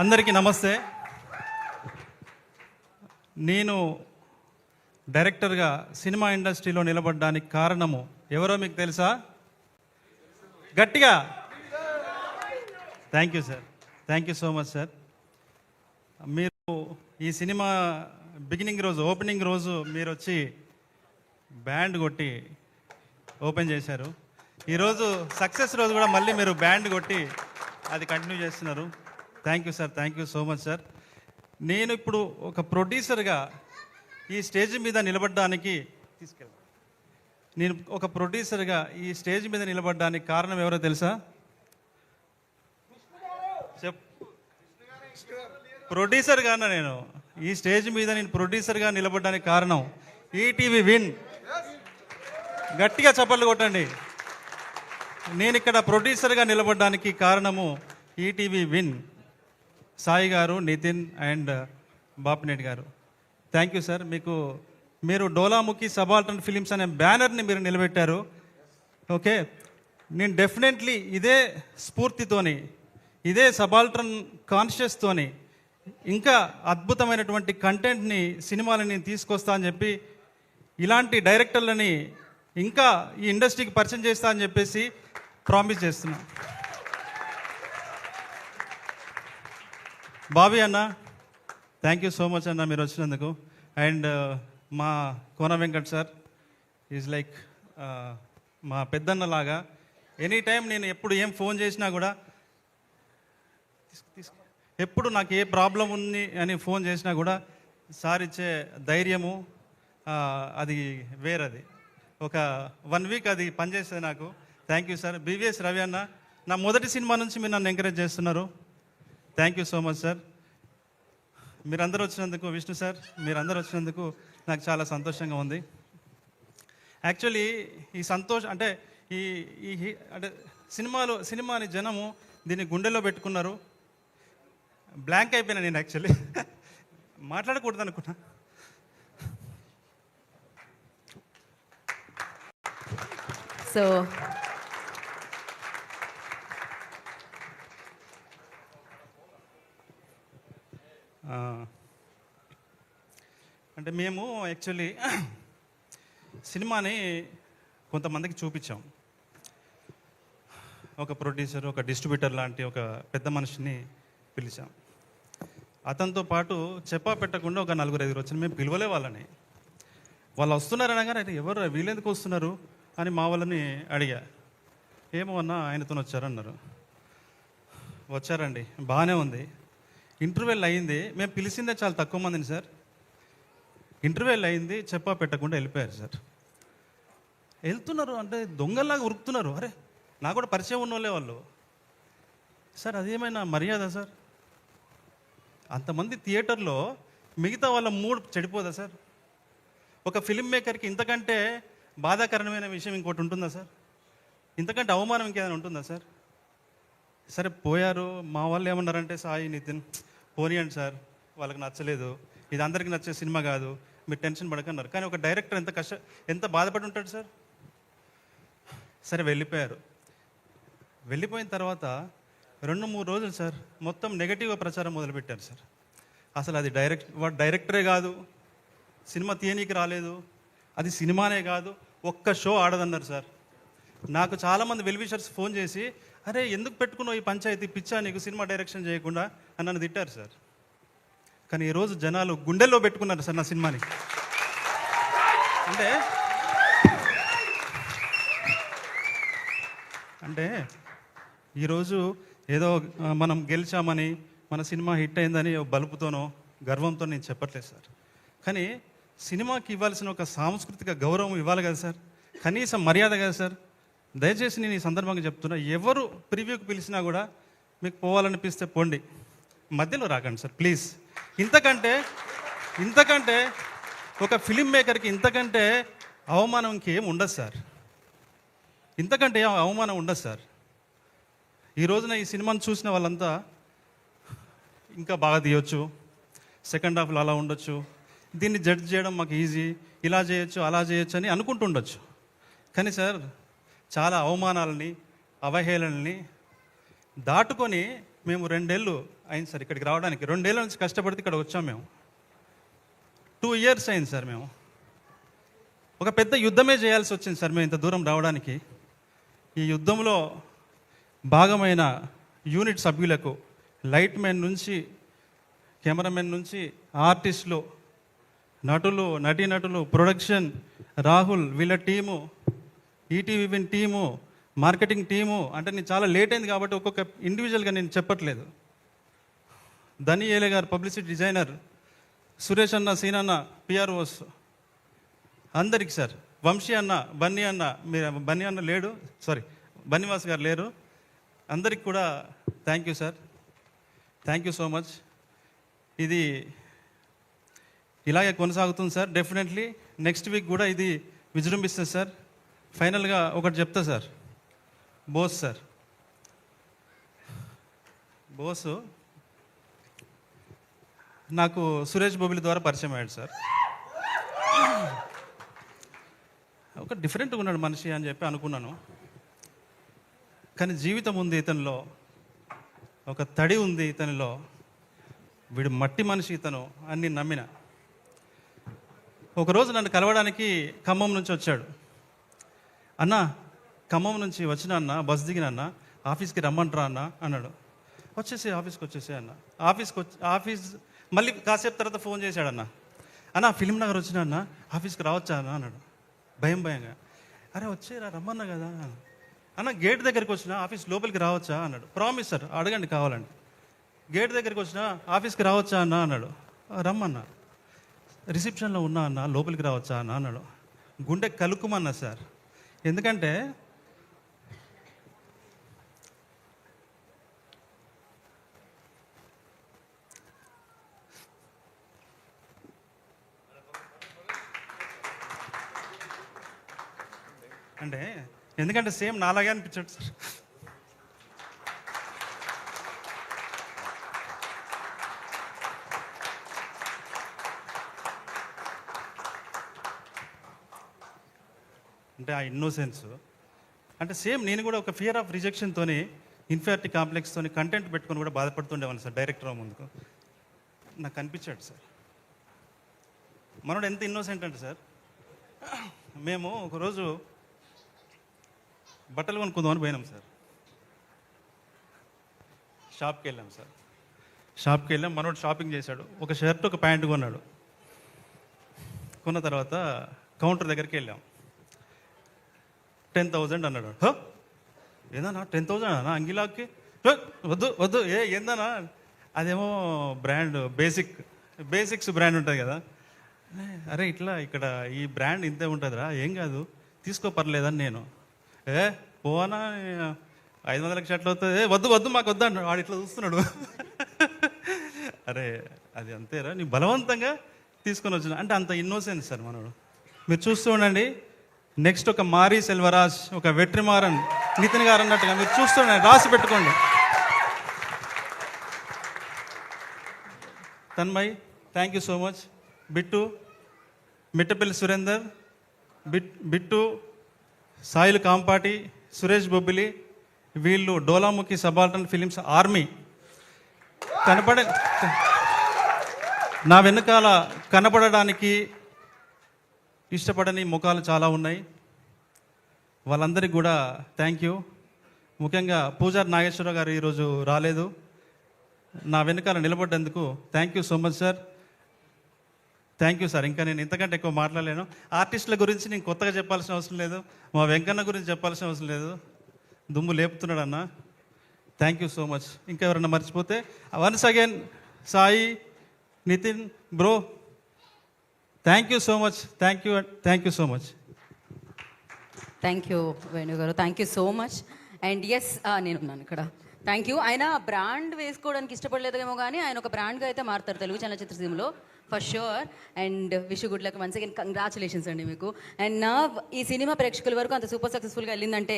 అందరికీ నమస్తే. నేను డైరెక్టర్గా సినిమా ఇండస్ట్రీలో నిలబడడానికి కారణము ఎవరో మీకు తెలుసా? గట్టిగా thank you sir, thank you so much sir. మీరు ఈ సినిమా బిగినింగ్ రోజు, ఓపెనింగ్ రోజు మీరు వచ్చి బ్యాండ్ కొట్టి ఓపెన్ చేశారు. ఈరోజు సక్సెస్ రోజు కూడా మళ్ళీ మీరు బ్యాండ్ కొట్టి అది కంటిన్యూ చేస్తున్నారు. Thank you sir, thank you so much sir. నేను ఇప్పుడు ఒక ప్రొడ్యూసర్గా ఈ స్టేజ్ మీద నిలబడడానికి ఈ స్టేజ్ మీద నిలబడడానికి కారణం ఎవరో తెలుసా? ప్రొడ్యూసర్గానా నేను ఈ స్టేజ్ మీద నేను ప్రొడ్యూసర్గా నిలబడడానికి కారణం ఈటీవీ విన్. గట్టిగా చప్పట్లు కొట్టండి. నేను ఇక్కడ ప్రొడ్యూసర్గా నిలబడడానికి కారణము ఈటీవీ విన్, సాయి గారు, నితిన్ అండ్ బాపినేట్ గారు. Thank you sir. మీరు డోలాముఖి సబాల్టర్న్ ఫిలిమ్స్ అనే బ్యానర్ని మీరు నిలబెట్టారు. ఓకే, నేను డెఫినెట్లీ ఇదే స్ఫూర్తితోని, ఇదే సబాల్టర్న్ కాన్షియస్తోని ఇంకా అద్భుతమైనటువంటి కంటెంట్ని, సినిమాలని నేను తీసుకొస్తా అని చెప్పి, ఇలాంటి డైరెక్టర్లని ఇంకా ఈ ఇండస్ట్రీకి పరిచయం చేస్తా అని చెప్పేసి ప్రామిస్ చేస్తున్నా. బాబీ అన్న, థ్యాంక్ యూ సో మచ్ అన్న మీరు వచ్చినందుకు. అండ్ మా Kona Venkat sir is like మా పెద్దన్నలాగా. ఎనీ టైం నేను ఎప్పుడు ఏం ఫోన్ చేసినా కూడా, ఎప్పుడు నాకు ఏ ప్రాబ్లం ఉంది అని ఫోన్ చేసినా కూడా సార్ ఇచ్చే ధైర్యము అది వేరది. ఒక 1 వీక్ అది పనిచేస్తుంది నాకు. Thank you sir. BVS Ravi అన్న, నా మొదటి సినిమా నుంచి మీరు నన్ను ఎంకరేజ్ చేస్తున్నారు. Thank you so much sir. మీరందరూ వచ్చినందుకు, విష్ణు సార్ మీరందరూ వచ్చినందుకు నాకు చాలా సంతోషంగా ఉంది. యాక్చువల్లీ ఈ సంతోషం అంటే అంటే సినిమాని జనము దీన్ని గుండెలో పెట్టుకున్నారు. బ్లాంక్ అయిపోయినా నేను యాక్చువల్లీ మాట్లాడకూడదు అనుకున్నా. సో అంటే మేము యాక్చువల్లీ సినిమాని కొంతమందికి చూపించాం. ఒక ప్రొడ్యూసర్, ఒక డిస్ట్రిబ్యూటర్ లాంటి ఒక పెద్ద మనిషిని పిలిచాం. అతనితో పాటు చెప్పా పెట్టకుండా ఒక 4-5 వచ్చి మేము పిలవలే వాళ్ళని. వాళ్ళు వస్తున్నారు అనగానే అయితే ఎవరు వీళ్ళెందుకు వస్తున్నారు అని మా వాళ్ళని అడిగా. ఏమో అన్న ఆయనతో వచ్చారన్నారు. వచ్చారండి, బాగానే ఉంది. ఇంటర్వెల్ అయింది, మేము పిలిచిందే చాలా తక్కువ మందిని సార్. ఇంటర్వెల్ అయింది, చెప్పా పెట్టకుండా వెళ్ళిపోయారు సార్. వెళ్తున్నారు అంటే దొంగల్లాగా ఉరుకుతున్నారు. అరే నాకు కూడా పరిచయం ఉన్నోళ్ళే వాళ్ళు. సార్ అదేమైనా మర్యాద సార్? అంతమంది థియేటర్లో మిగతా వాళ్ళ మూడ్ చెడిపోదా సార్? ఒక ఫిల్మ్ మేకర్కి ఇంతకంటే బాధాకరమైన విషయం ఇంకోటి ఉంటుందా సార్? ఇంతకంటే అవమానం ఇంకేదైనా ఉంటుందా సార్? సరే పోయారు. మా వాళ్ళు ఏమన్నారంటే, సాయి, నితిన్ పోనీయండి సార్, వాళ్ళకి నచ్చలేదు, ఇది అందరికీ నచ్చే సినిమా కాదు, మీరు టెన్షన్ పడకన్నారు. కానీ ఒక డైరెక్టర్ ఎంత బాధపడి ఉంటాడు సార్? సరే వెళ్ళిపోయారు. వెళ్ళిపోయిన తర్వాత 2-3 రోజులు సార్ మొత్తం నెగటివ్గా ప్రచారం మొదలుపెట్టారు సార్. అసలు అది వాడు డైరెక్టరే కాదు, సినిమా తీయనీకి రాలేదు, అది సినిమానే కాదు, ఒక్క షో ఆడదన్నారు సార్. నాకు చాలామంది వెల్విషర్స్ ఫోన్ చేసి, అరే ఎందుకు పెట్టుకున్నావు ఈ పంచాయతీ, పిచ్చా నీకు సినిమా డైరెక్షన్ చేయకుండా అని నన్ను తిట్టారు సార్. కానీ ఈరోజు జనాలు గుండెల్లో పెట్టుకున్నారు సార్ నా సినిమాని. అంటే ఈరోజు ఏదో మనం గెలిచామని, మన సినిమా హిట్ అయిందని బలుపుతోనో గర్వంతో నేను చెప్పట్లేదు సార్. కానీ సినిమాకి ఇవ్వాల్సిన ఒక సాంస్కృతిక గౌరవం ఇవ్వాలి కదా సార్, కనీసం మర్యాద కదా సార్. దయచేసి నేను ఈ సందర్భంగా చెప్తున్నా, ఎవరు ప్రివ్యూకి పిలిచినా కూడా మీకు పోవాలనిపిస్తే పోండి, మధ్యలో రాకండి సార్ ప్లీజ్. ఇంతకంటే ఒక ఫిలిం మేకర్కి ఇంతకంటే అవమానం ఇంకేం ఉండదు సార్. ఇంతకంటే అవమానం ఉండదు సార్. ఈ రోజున ఈ సినిమాను చూసిన వాళ్ళంతా ఇంకా బాగా తీయొచ్చు, సెకండ్ హాఫ్లో అలా ఉండొచ్చు, దీన్ని జడ్జ్ చేయడం మాకు ఈజీ, ఇలా చేయొచ్చు అలా చేయొచ్చు అని అనుకుంటుండొచ్చు. కానీ సార్ చాలా అవమానాలని, అవహేళనని దాటుకొని మేము 2 ఏళ్ళు అయింది సార్ ఇక్కడికి రావడానికి. 2 ఏళ్ళ నుంచి కష్టపడితే ఇక్కడ వచ్చాం మేము. 2 ఇయర్స్ అయింది సార్. మేము ఒక పెద్ద యుద్ధమే చేయాల్సి వచ్చింది సార్ మేము ఇంత దూరం రావడానికి. ఈ యుద్ధంలో భాగమైన యూనిట్ సభ్యులకు, లైట్ మెన్ నుంచి కెమెరామెన్ నుంచి ఆర్టిస్టులు, నటులు, నటీనటులు, ప్రొడక్షన్, రాహుల్ వీళ్ళ team, ETV win team, marketing team, అంటే నేను చాలా లేట్ అయింది కాబట్టి ఒక్కొక్క ఇండివిజువల్గా నేను చెప్పట్లేదు. ధని ఏలే గారు పబ్లిసిటీ డిజైనర్, సురేష్ అన్న, సీనన్న పిఆర్ఓస్, అందరికి సార్, వంశీ అన్న, బన్నీ అన్న, మీరు బన్నీ అన్న లేడు, సారీ బన్నీవాస్ గారు లేరు, అందరికి కూడా thank you sir, thank you so much. ఇది ఇలాగే కొనసాగుతుంది సార్. డెఫినెట్లీ నెక్స్ట్ వీక్ కూడా ఇది విజృంభిస్తుంది సార్. ఫైనల్గా ఒకటి చెప్తా సార్. బోసు నాకు సురేష్ బొబిలి ద్వారా పరిచయం అయ్యాడు సార్. ఒక డిఫరెంట్గా ఉన్నాడు మనిషి అని చెప్పి అనుకున్నాను. కానీ జీవితం ఉంది ఇతనిలో, ఒక తడి ఉంది ఇతనిలో, వీడు మట్టి మనిషి ఇతను అని నమ్మిన. ఒకరోజు నన్ను కలవడానికి ఖమ్మం నుంచి వచ్చాడు. అన్న ఖమ్మం నుంచి వచ్చిన అన్న, బస్ దిగిన అన్న, ఆఫీస్కి రమ్మంటారా అన్న అన్నాడు. ఆఫీస్కి వచ్చేసి అన్న. ఆఫీస్ మళ్ళీ కాసేపు తర్వాత ఫోన్ చేశాడన్న. అన్న ఫిలిం నగర్ వచ్చిన అన్న, ఆఫీస్కి రావచ్చా అన్న అన్నాడు భయంగా. అరే వచ్చేరా రమ్మన్నా కదా అన్న. గేట్ దగ్గరికి వచ్చిన, ఆఫీస్ లోపలికి రావచ్చా అన్నాడు. ప్రామిస్ సార్, అడగండి కావాలండి. గేట్ దగ్గరికి వచ్చిన, ఆఫీస్కి రావచ్చా అన్న అన్నాడు. రమ్మన్నా. రిసెప్షన్లో ఉన్నా అన్న, లోపలికి రావచ్చా అన్న అన్నాడు. గుండె కలుక్కుమన్నా సార్. ఎందుకంటే సేమ్ నాలాగే అనిపించాడు సార్. అంటే ఆ ఇన్నోసెన్స్ అంటే సేమ్ నేను కూడా ఒక ఫియర్ ఆఫ్ రిజెక్షన్తోని, ఇన్ఫీరియారిటీ కాంప్లెక్స్తోని కంటెంట్ పెట్టుకొని కూడా బాధపడుతుండేవాను సార్. డైరెక్టర్ ముందుకు నాకు కనిపించాడు సార్. మనోడు ఎంత ఇన్నోసెంట్ అంటే సార్, మేము ఒకరోజు బట్టలు కొనుక్కుందామని పోయినాం సార్. షాప్కి వెళ్ళాం. మనోడు షాపింగ్ చేశాడు. ఒక షర్ట్, ఒక ప్యాంట్ కొన్నాడు. కొన్న తర్వాత కౌంటర్ దగ్గరికి వెళ్ళాం. 10,000 అన్నాడు. ఏదన్నా 10,000 అన్నా అంగిలాకి? వద్దు ఏందన్నా? అదేమో బ్రాండ్ బేసిక్స్ బ్రాండ్ ఉంటుంది కదా. అరే ఇక్కడ ఈ బ్రాండ్ ఇంతే ఉంటుందిరా, ఏం కాదు తీసుకో పర్లేదని నేను. పోవానా 500 షర్ట్లు అవుతుంది. వద్దు మాకు వద్దు అన్నాడు. వాడు ఇట్లా చూస్తున్నాడు. అరే అది అంతేరా, నీ బలవంతంగా తీసుకొని వచ్చిన అంటే అంత ఇన్నోసెన్స్ సార్ మనోడు. మీరు చూస్తూ ఉండండి. నెక్స్ట్ ఒక మారీ సెల్వరాజ్, ఒక వెట్రిమారన్ నితిన్ గారు అన్నట్టుగా మీరు చూస్తూ ఉండండి, రాసి పెట్టుకోండి. Tanmay thank you so much. Mittapalli Surender, Bittu, సాయిల్ కాంపాటి, సురేష్ బొబ్బిలి, వీళ్ళు డోలాముఖి సబాల్టన్ ఫిలిమ్స్ ఆర్మీ. నా వెనకాల కనపడడానికి ఇష్టపడని ముఖాలు చాలా ఉన్నాయి. వాళ్ళందరికీ కూడా థ్యాంక్ యూ. ముఖ్యంగా పూజారి నాగేశ్వరరావు గారు ఈరోజు రాలేదు. నా వెనకాల నిలబడ్డందుకు thank you so much sir. Thank you sir. ఇంకా నేను ఇంతకంటే ఎక్కువ మాట్లాడలేను. ఆర్టిస్టుల గురించి నేను కొత్తగా చెప్పాల్సిన అవసరం లేదు. మా వెంకన్న గురించి చెప్పాల్సిన అవసరం లేదు. దుమ్ము లేపుతున్నాడు అన్న. Thank you so much. ఇంకా ఎవరన్నా మర్చిపోతే once again Sai, Nithin bro, thank you so much. Thank you so much. Thank you Venu గారు, thank you so much. And yes నేనున్నాను ఇక్కడ. Thank you. ఆయన బ్రాండ్ వేసుకోవడానికి ఇష్టపడలేదేమో కానీ ఆయన ఒక బ్రాండ్గా అయితే మారుతారు తెలుగు చలనచిత్ర సీమలో for sure. And wish good luck once again, congratulations అండి మీకు. అండ్ ఈ సినిమా ప్రేక్షకుల వరకు అంత సూపర్ సక్సెస్ఫుల్గా వెళ్ళిందంటే